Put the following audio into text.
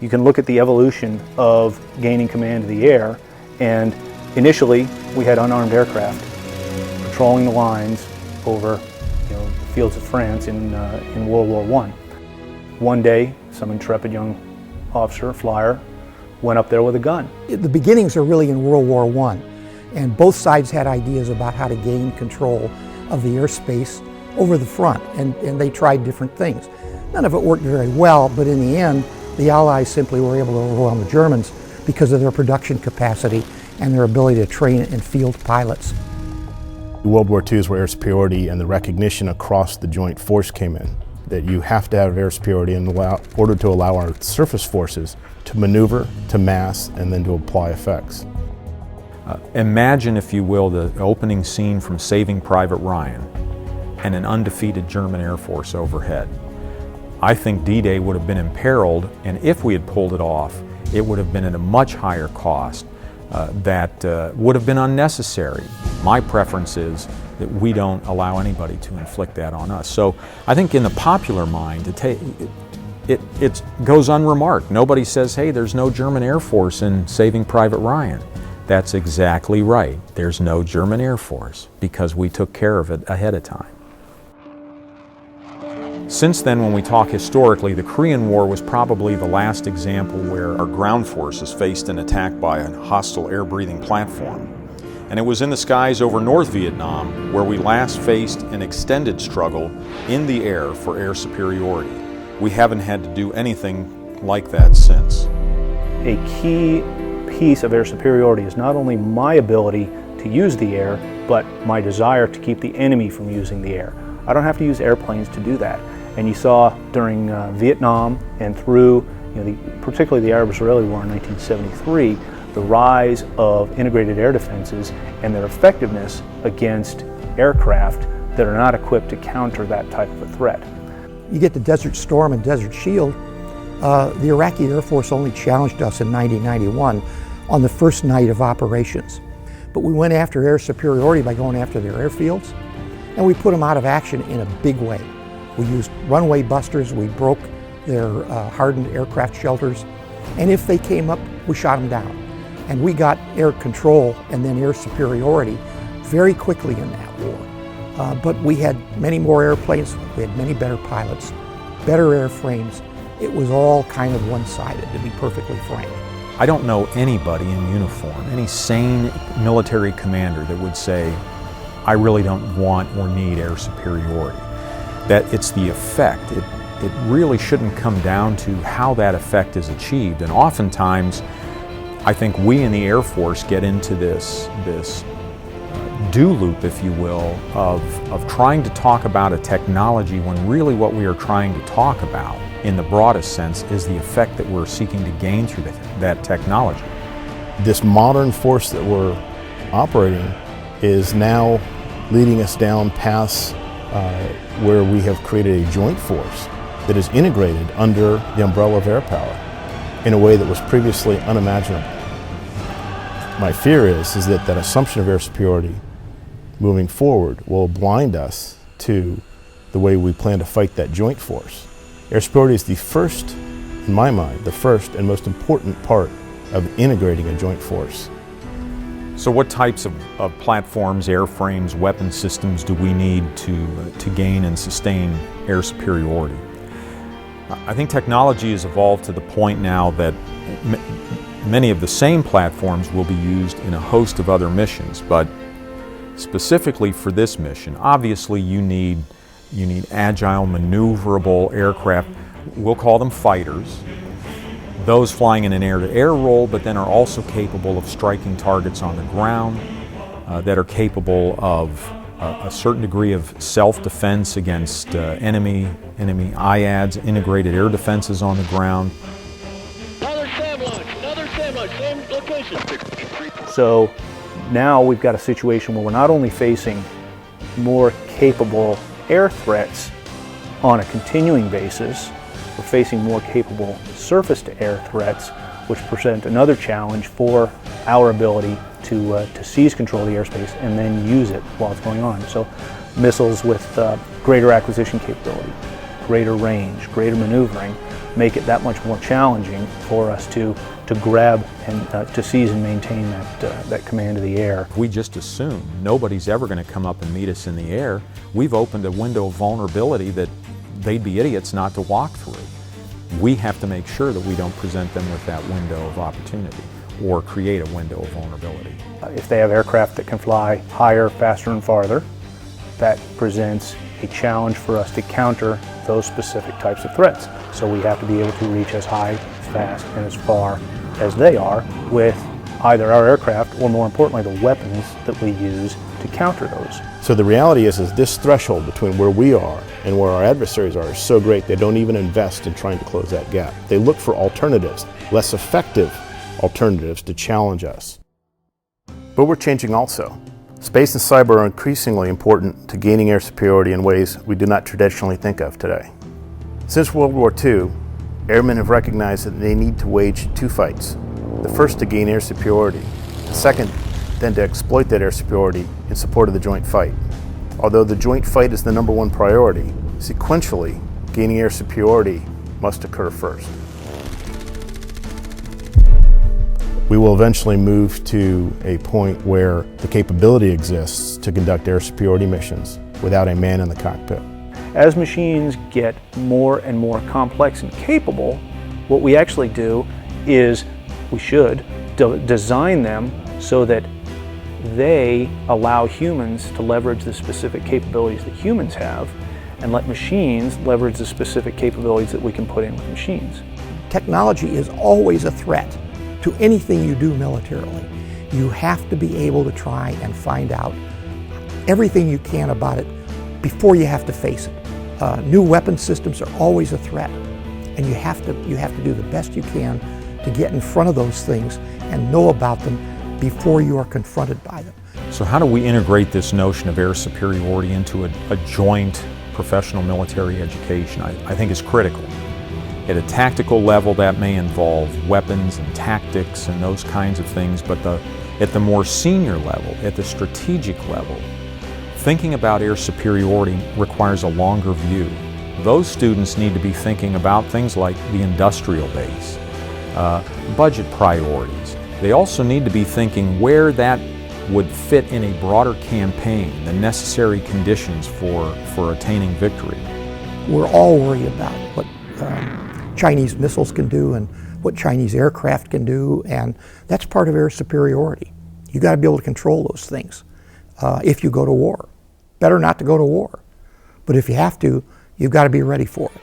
you can look at the evolution of gaining command of the air, and initially we had unarmed aircraft patrolling the lines over the fields of France in World War I. One day, some intrepid young officer, flyer, went up there with a gun. The beginnings are really in World War I, and both sides had ideas about how to gain control of the airspace over the front, and they tried different things. None of it worked very well, but in the end, the Allies simply were able to overwhelm the Germans because of their production capacity and their ability to train and field pilots. World War II is where air superiority and the recognition across the joint force came in, that you have to have air superiority in order to allow our surface forces to maneuver, to mass, and then to apply effects. Imagine, if you will, the opening scene from Saving Private Ryan and an undefeated German Air Force overhead. I think D-Day would have been imperiled, and if we had pulled it off, it would have been at a much higher cost that would have been unnecessary. My preference is that we don't allow anybody to inflict that on us. So I think in the popular mind, it goes unremarked. Nobody says, hey, there's no German Air Force in Saving Private Ryan. That's exactly right. There's no German Air Force because we took care of it ahead of time. Since then, when we talk historically, the Korean War was probably the last example where our ground forces faced an attack by a hostile air-breathing platform. And it was in the skies over North Vietnam where we last faced an extended struggle in the air for air superiority. We haven't had to do anything like that since. A key piece of air superiority is not only my ability to use the air, but my desire to keep the enemy from using the air. I don't have to use airplanes to do that. And you saw during Vietnam and through, particularly the Arab-Israeli War in 1973, the rise of integrated air defenses and their effectiveness against aircraft that are not equipped to counter that type of a threat. You get the Desert Storm and Desert Shield. The Iraqi Air Force only challenged us in 1991 on the first night of operations. But we went after air superiority by going after their airfields, and we put them out of action in a big way. We used runway busters, we broke their hardened aircraft shelters, and if they came up, we shot them down. And we got air control and then air superiority very quickly in that war. But we had many more airplanes, we had many better pilots, better airframes. It was all kind of one-sided, to be perfectly frank. I don't know anybody in uniform, any sane military commander that would say, I really don't want or need air superiority. That it's the effect. It really shouldn't come down to how that effect is achieved. And oftentimes, I think we in the Air Force get into this do loop, if you will, of trying to talk about a technology when really what we are trying to talk about in the broadest sense is the effect that we're seeking to gain through that technology. This modern force that we're operating is now leading us down paths where we have created a joint force that is integrated under the umbrella of air power in a way that was previously unimaginable. My fear is that that assumption of air superiority moving forward will blind us to the way we plan to fight that joint force. Air superiority is the first, in my mind, the first and most important part of integrating a joint force. So what types of platforms, airframes, weapon systems do we need to gain and sustain air superiority? I think technology has evolved to the point now that many of the same platforms will be used in a host of other missions, but specifically for this mission, obviously you need agile, maneuverable aircraft. We'll call them fighters. Those flying in an air-to-air role, but then are also capable of striking targets on the ground, that are capable of a certain degree of self-defense against enemy IADs, integrated air defenses on the ground. Another SAM launch, same location. So now we've got a situation where we're not only facing more capable air threats on a continuing basis, we're facing more capable surface-to-air threats, which present another challenge for our ability to seize control of the airspace and then use it while it's going on. So missiles with greater acquisition capability, greater range, greater maneuvering, make it that much more challenging for us to grab and to seize and maintain that command of the air. If we just assume nobody's ever going to come up and meet us in the air, we've opened a window of vulnerability that they'd be idiots not to walk through. We have to make sure that we don't present them with that window of opportunity or create a window of vulnerability. If they have aircraft that can fly higher, faster, and farther, that presents a challenge for us to counter those specific types of threats. So we have to be able to reach as high, as fast, and as far as they are with either our aircraft or, more importantly, the weapons that we use to counter those. So the reality is this threshold between where we are and where our adversaries are is so great they don't even invest in trying to close that gap. They look for alternatives, less effective alternatives to challenge us. But we're changing also. Space and cyber are increasingly important to gaining air superiority in ways we do not traditionally think of today. Since World War II, airmen have recognized that they need to wage two fights. The first to gain air superiority, the second then to exploit that air superiority in support of the joint fight. Although the joint fight is the #1 priority, sequentially, gaining air superiority must occur first. We will eventually move to a point where the capability exists to conduct air superiority missions without a man in the cockpit. As machines get more and more complex and capable, what we actually do is we should design them so that they allow humans to leverage the specific capabilities that humans have and let machines leverage the specific capabilities that we can put in with machines. Technology is always a threat to anything you do militarily. You have to be able to try and find out everything you can about it before you have to face it. New weapon systems are always a threat, and you have to do the best you can to get in front of those things and know about them before you are confronted by them. So how do we integrate this notion of air superiority into a joint professional military education? I think is critical. At a tactical level, that may involve weapons and tactics and those kinds of things, but at the more senior level, at the strategic level, thinking about air superiority requires a longer view. Those students need to be thinking about things like the industrial base, budget priorities. They also need to be thinking where that would fit in a broader campaign, the necessary conditions for attaining victory. We're all worried about what Chinese missiles can do and what Chinese aircraft can do, and that's part of air superiority. You got to be able to control those things if you go to war. Better not to go to war, but if you have to, you've got to be ready for it.